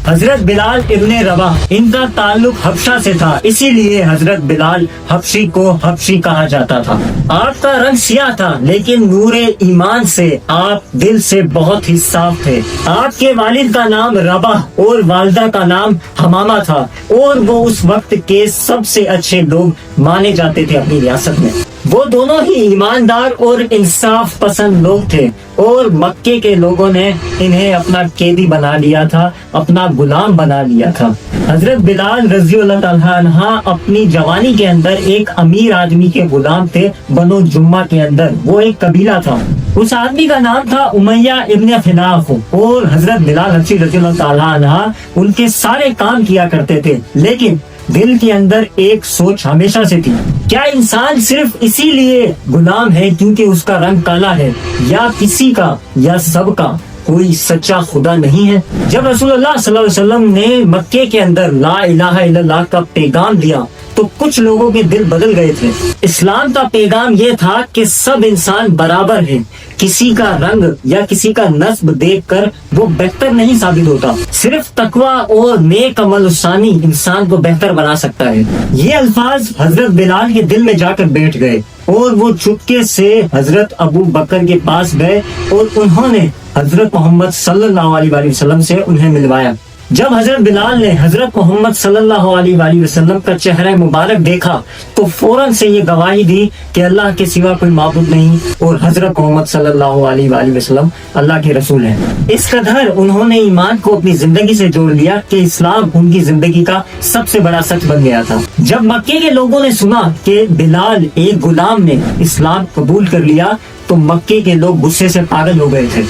حضرت بلال ابن رباح ان کا تعلق حبشہ سے تھا، اسی لیے حضرت بلال حبشی کو حبشی کہا جاتا تھا۔ آپ کا رنگ سیاہ تھا لیکن نور ایمان سے آپ دل سے بہت ہی صاف تھے۔ آپ کے والد کا نام رباح اور والدہ کا نام حمامہ تھا، اور وہ اس وقت کے سب سے اچھے لوگ مانے جاتے تھے اپنی ریاست میں۔ وہ دونوں ہی ایماندار اور انصاف پسند لوگ تھے، اور مکے کے لوگوں نے انہیں اپنا قیدی بنا لیا تھا، اپنا غلام بنا لیا تھا۔ حضرت بلال رضی اللہ تعالیٰ عنہ اپنی جوانی کے اندر ایک امیر آدمی کے غلام تھے، بنو جمعہ کے اندر وہ ایک قبیلہ تھا۔ اس آدمی کا نام تھا امیہ ابن خلاف، اور حضرت بلال حبشی رضی اللہ تعالیٰ عنہ ان کے سارے کام کیا کرتے تھے، لیکن دل کے اندر ایک سوچ ہمیشہ سے تھی، کیا انسان صرف اسی لیے غلام ہے کیونکہ اس کا رنگ کالا ہے، یا کسی کا یا سب کا کوئی سچا خدا نہیں ہے؟ جب رسول اللہ صلی اللہ علیہ وسلم نے مکے کے اندر لا الہ الا اللہ کا پیغام دیا تو کچھ لوگوں کے دل بدل گئے تھے۔ اسلام کا پیغام یہ تھا کہ سب انسان برابر ہیں، کسی کا رنگ یا کسی کا نسب دیکھ کر وہ بہتر نہیں ثابت ہوتا، صرف تقویٰ اور نیک عمل ثانی انسان کو بہتر بنا سکتا ہے۔ یہ الفاظ حضرت بلال کے دل میں جا کر بیٹھ گئے، اور وہ چپکے سے حضرت ابو بکر کے پاس گئے اور انہوں نے حضرت محمد صلی اللہ علیہ وآلہ وسلم سے انہیں ملوایا۔ جب حضرت بلال نے حضرت محمد صلی اللہ علیہ وآلہ وسلم کا چہرہ مبارک دیکھا تو فوراً سے یہ گواہی دی کہ اللہ کے سوا کوئی معبود نہیں، اور حضرت محمد صلی اللہ علیہ وآلہ وسلم اللہ کے رسول ہیں۔ اس قدر انہوں نے ایمان کو اپنی زندگی سے جوڑ لیا کہ اسلام ان کی زندگی کا سب سے بڑا سچ بن گیا تھا۔ جب مکے کے لوگوں نے سنا کہ بلال ایک غلام نے اسلام قبول کر لیا تو مکے کے لوگ غصے سے پاگل ہو گئے تھے۔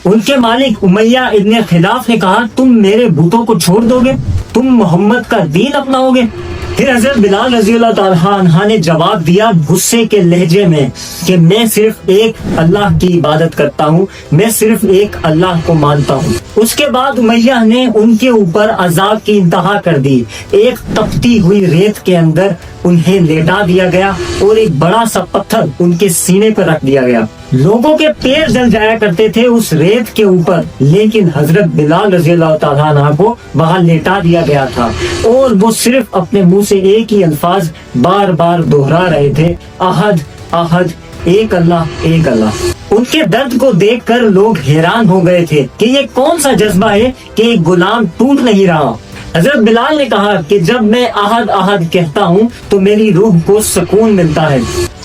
ان کے مالک امیہ ابن خلاف نے کہا، تم میرے بتوں کو چھوڑ دو گے؟ تم محمد کا دین اپناؤ گے؟ پھر حضرت بلال رضی اللہ تعالیٰ عنہ نے جواب دیا غصے کے لہجے میں کہ میں صرف ایک اللہ کی عبادت کرتا ہوں، میں صرف ایک اللہ کو مانتا ہوں۔ اس کے بعد امیہ نے ان کے اوپر عذاب کی انتہا کر دی۔ ایک تپتی ہوئی ریت کے اندر انہیں لیٹا دیا گیا اور ایک بڑا سا پتھر ان کے سینے پر رکھ دیا گیا۔ لوگوں کے پیر جل جایا کرتے تھے اس ریت کے اوپر، لیکن حضرت بلال رضی اللہ تعالیٰ عنہ کو وہاں لیٹا دیا گیا تھا، اور وہ صرف اپنے منہ سے ایک ہی الفاظ بار بار دہرا رہے تھے، احد احد، ایک اللہ ایک اللہ۔ ان کے درد کو دیکھ کر لوگ حیران ہو گئے تھے کہ یہ کون سا جذبہ ہے کہ ایک غلام ٹوٹ نہیں رہا۔ حضرت بلال نے کہا کہ جب میں احد احد کہتا ہوں تو میری روح کو سکون ملتا ہے۔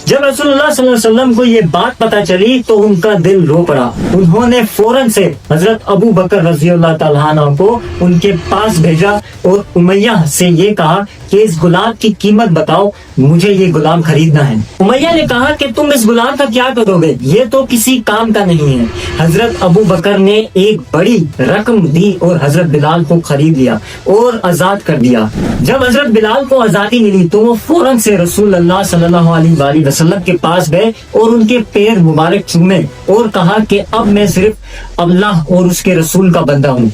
جب رسول اللہ صلی اللہ علیہ وسلم کو یہ بات پتہ چلی تو ان کا دل رو پڑا۔ انہوں نے فوراً سے حضرت ابو بکر رضی اللہ تعالیٰ عنہ کو ان کے پاس بھیجا اور امیہ سے یہ کہا کہ اس غلام کی قیمت بتاؤ، مجھے یہ غلام خریدنا ہے۔ امیہ نے کہا کہ تم اس غلام کا کیا کرو گے، یہ تو کسی کام کا نہیں ہے۔ حضرت ابو بکر نے ایک بڑی رقم دی اور حضرت بلال کو خرید لیا اور آزاد کر دیا۔ جب حضرت بلال کو آزادی ملی تو وہ فوراً سے رسول اللہ صلی اللہ علیہ وآلہ وسلم کے پاس گئے اور ان کے پیر مبارک چومے اور کہا کہ اب میں صرف اللہ اور اس کے رسول کا بندہ ہوں۔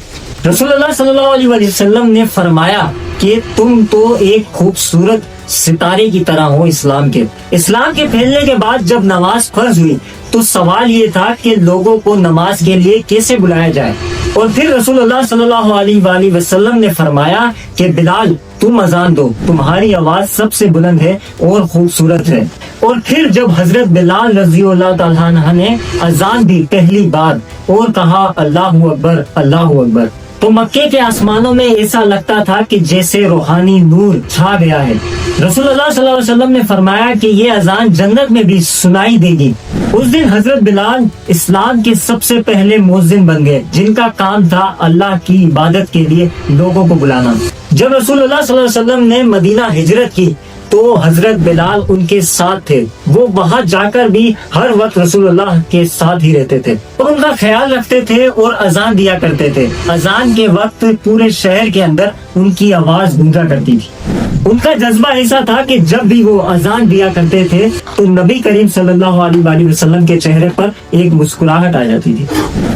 رسول اللہ صلی اللہ علیہ وآلہ وسلم نے فرمایا کہ تم تو ایک خوبصورت ستارے کی طرح ہو اسلام کے پھیلنے کے بعد جب نماز فرض ہوئی تو سوال یہ تھا کہ لوگوں کو نماز کے لیے کیسے بلایا جائے، اور پھر رسول اللہ صلی اللہ علیہ وآلہ وسلم نے فرمایا کہ بلال تم اذان دو، تمہاری آواز سب سے بلند ہے اور خوبصورت ہے۔ اور پھر جب حضرت بلال رضی اللہ تعالیٰ عنہ نے اذان دی پہلی بار اور کہا اللہ اکبر اللہ اکبر، تو مکے کے آسمانوں میں ایسا لگتا تھا کہ جیسے روحانی نور چھا گیا ہے۔ رسول اللہ صلی اللہ علیہ وسلم نے فرمایا کہ یہ اذان جنت میں بھی سنائی دے گی۔ اس دن حضرت بلال اسلام کے سب سے پہلے مؤذن بن گئے جن کا کام تھا اللہ کی عبادت کے لیے لوگوں کو بلانا۔ جب رسول اللہ صلی اللہ علیہ وسلم نے مدینہ ہجرت کی تو حضرت بلال ان کے ساتھ تھے، وہ وہاں جا کر بھی ہر وقت رسول اللہ کے ساتھ ہی رہتے تھے اور ان کا خیال رکھتے تھے اور اذان دیا کرتے تھے۔ اذان کے وقت پورے شہر کے اندر ان کی آواز گونجا کرتی تھی ان کا جذبہ ایسا تھا کہ جب بھی وہ اذان دیا کرتے تھے تو نبی کریم صلی اللہ علیہ وآلہ وسلم کے چہرے پر ایک مسکراہٹ آ جاتی تھی۔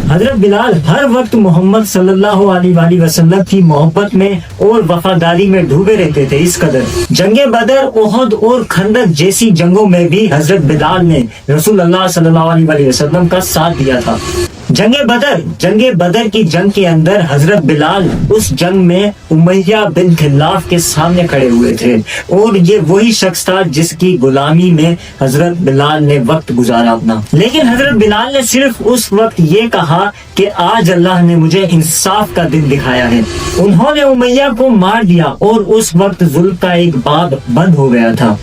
حضرت بلال ہر وقت محمد صلی اللہ علیہ وآلہ وسلم کی محبت میں اور وفاداری میں ڈوبے رہتے تھے، اس قدر جنگ بدر، احد اور خندق جیسی جنگوں میں بھی حضرت بلال نے رسول اللہ صلی اللہ علیہ وآلہ وسلم کا ساتھ دیا تھا۔ جنگ بدر کی جنگ کے اندر حضرت بلال اس جنگ میں امیہ بن خلاف کے سامنے کھڑے ہوئے تھے، اور یہ وہی شخص تھا جس کی غلامی میں حضرت بلال نے وقت گزارا اپنا۔ لیکن حضرت بلال نے صرف اس وقت یہ کہا کہ آج اللہ نے مجھے انصاف کا دن دکھایا ہے۔ انہوں نے امیہ کو مار دیا اور اس وقت ظلم کا ایک باب بند ہو گیا تھا۔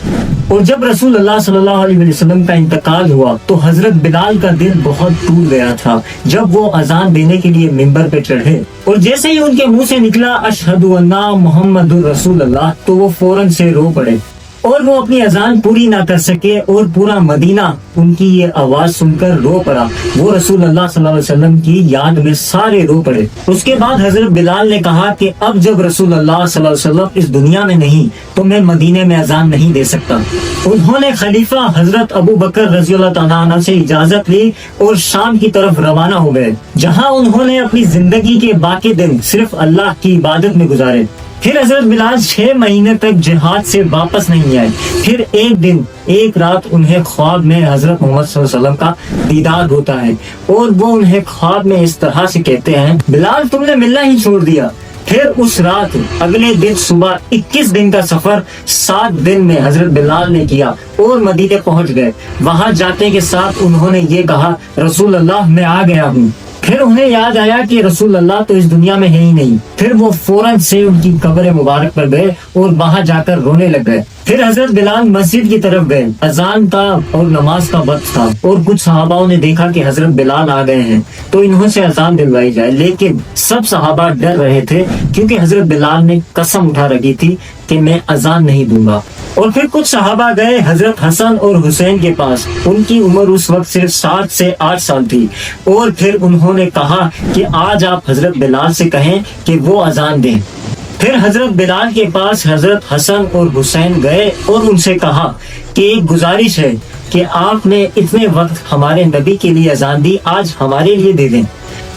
اور جب رسول اللہ صلی اللہ علیہ وسلم کا انتقال ہوا تو حضرت بلال کا دل بہت ٹوٹ گیا تھا جب وہ اذان دینے کے لیے منبر پہ چڑھے، اور جیسے ہی ان کے منہ سے نکلا اشہد ان محمد رسول اللہ تو وہ فوراً سے رو پڑے، اور وہ اپنی اذان پوری نہ کر سکے اور پورا مدینہ ان کی یہ آواز سن کر رو پڑا۔ وہ رسول اللہ صلی اللہ علیہ وسلم کی یاد میں سارے رو پڑے۔ اس کے بعد حضرت بلال نے کہا کہ اب جب رسول اللہ صلی اللہ علیہ وسلم اس دنیا میں نہیں تو میں مدینے میں اذان نہیں دے سکتا۔ انہوں نے خلیفہ حضرت ابو بکر رضی اللہ تعالیٰ عنہ سے اجازت لی اور شام کی طرف روانہ ہو گئے، جہاں انہوں نے اپنی زندگی کے باقی دن صرف اللہ کی عبادت میں گزارے۔ پھر حضرت بلال 6 مہینے تک جہاد سے واپس نہیں آئے۔ پھر ایک دن ایک رات انہیں خواب میں حضرت محمد صلی اللہ علیہ وسلم کا دیدار ہوتا ہے، اور وہ انہیں خواب میں اس طرح سے کہتے ہیں، بلال تم نے ملنا ہی چھوڑ دیا۔ پھر اس رات اگلے دن صبح 21 دن کا سفر 7 دن میں حضرت بلال نے کیا اور مدینے پہنچ گئے۔ وہاں جاتے کے ساتھ انہوں نے یہ کہا، رسول اللہ میں آ گیا ہوں۔ پھر انہیں یاد آیا کہ رسول اللہ تو اس دنیا میں ہے ہی نہیں۔ پھر وہ فوراً سے ان کی قبر مبارک پر گئے اور وہاں جا کر رونے لگ گئے۔ پھر حضرت بلال مسجد کی طرف گئے، اذان کا اور نماز کا وقت تھا، اور کچھ صحابہ نے دیکھا کہ حضرت بلال آ گئے ہیں تو انہوں سے اذان دلوائی جائے، لیکن سب صحابہ ڈر رہے تھے کیونکہ حضرت بلال نے قسم اٹھا رکھی تھی کہ میں اذان نہیں دوں گا۔ اور پھر کچھ صحابہ گئے حضرت حسن اور حسین کے پاس، ان کی عمر اس وقت صرف 7 سے 8 سال تھی، اور پھر انہوں نے کہا کہ آج آپ حضرت بلال سے کہیں کہ وہ اذان دیں۔ پھر حضرت بلال کے پاس حضرت حسن اور حسین گئے اور ان سے کہا کہ ایک گزارش ہے کہ آپ نے اتنے وقت ہمارے نبی کے لیے اذان دی، آج ہمارے لیے دے دیں۔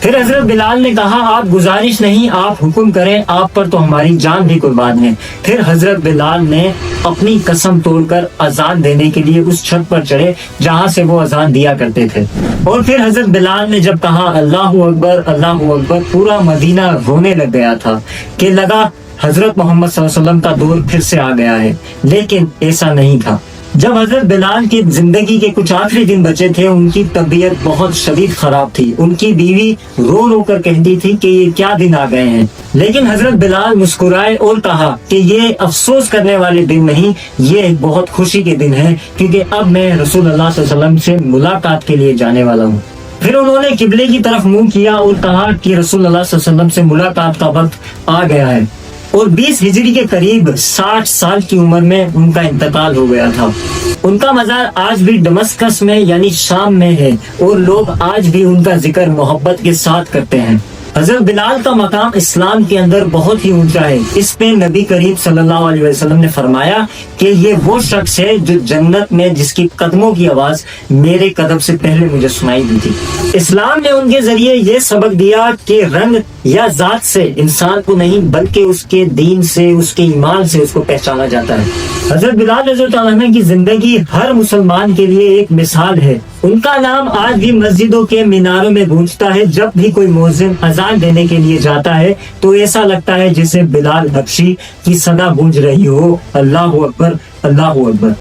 پھر حضرت بلال نے کہا آپ گزارش نہیں، آپ حکم کریں، آپ پر تو ہماری جان بھی قربان ہے۔ پھر حضرت بلال نے اپنی قسم توڑ کر اذان دینے کے لیے اس چھت پر چڑھے جہاں سے وہ اذان دیا کرتے تھے، اور پھر حضرت بلال نے جب کہا اللہ اکبر اللہ اکبر، پورا مدینہ رونے لگ گیا تھا کہ لگا حضرت محمد صلی اللہ علیہ وسلم کا دور پھر سے آ گیا ہے، لیکن ایسا نہیں تھا۔ جب حضرت بلال کی زندگی کے کچھ آخری دن بچے تھے، ان کی طبیعت بہت شدید خراب تھی۔ ان کی بیوی رو رو کر کہتی تھی کہ یہ کیا دن آ گئے ہیں، لیکن حضرت بلال مسکرائے اور کہا کہ یہ افسوس کرنے والے دن نہیں، یہ بہت خوشی کے دن ہیں، کیونکہ اب میں رسول اللہ صلی اللہ علیہ وسلم سے ملاقات کے لیے جانے والا ہوں۔ پھر انہوں نے قبلے کی طرف منہ کیا اور کہا کہ رسول اللہ صلی اللہ علیہ وسلم سے ملاقات کا وقت آ گیا ہے، اور 20 ہجری کے قریب 60 سال کی عمر میں ان کا انتقال ہو گیا تھا۔ ان کا مزار آج بھی دمشق میں یعنی شام میں ہے، اور لوگ آج بھی ان کا ذکر محبت کے ساتھ کرتے ہیں۔ حضرت بلال کا مقام اسلام کے اندر بہت ہی اونچا ہے۔ اس پہ نبی کریم صلی اللہ علیہ وسلم نے فرمایا کہ یہ وہ شخص ہے جو جنت میں جس کی قدموں کی آواز میرے قدم سے پہلے مجھے سنائی دی تھی۔ اسلام نے ان کے ذریعے یہ سبق دیا کہ رنگ یا ذات سے انسان کو نہیں بلکہ اس کے دین سے، اس کے ایمان سے اس کو پہچانا جاتا ہے۔ حضرت بلال رضی اللہ عنہ کی زندگی ہر مسلمان کے لیے ایک مثال ہے۔ ان کا نام آج بھی مسجدوں کے میناروں میں گونجتا ہے۔ جب بھی کوئی مؤذن اذان دینے کے لیے جاتا ہے تو ایسا لگتا ہے جیسے بلال حبشی کی صدا گونج رہی ہو، اللہ اکبر اللہ اکبر۔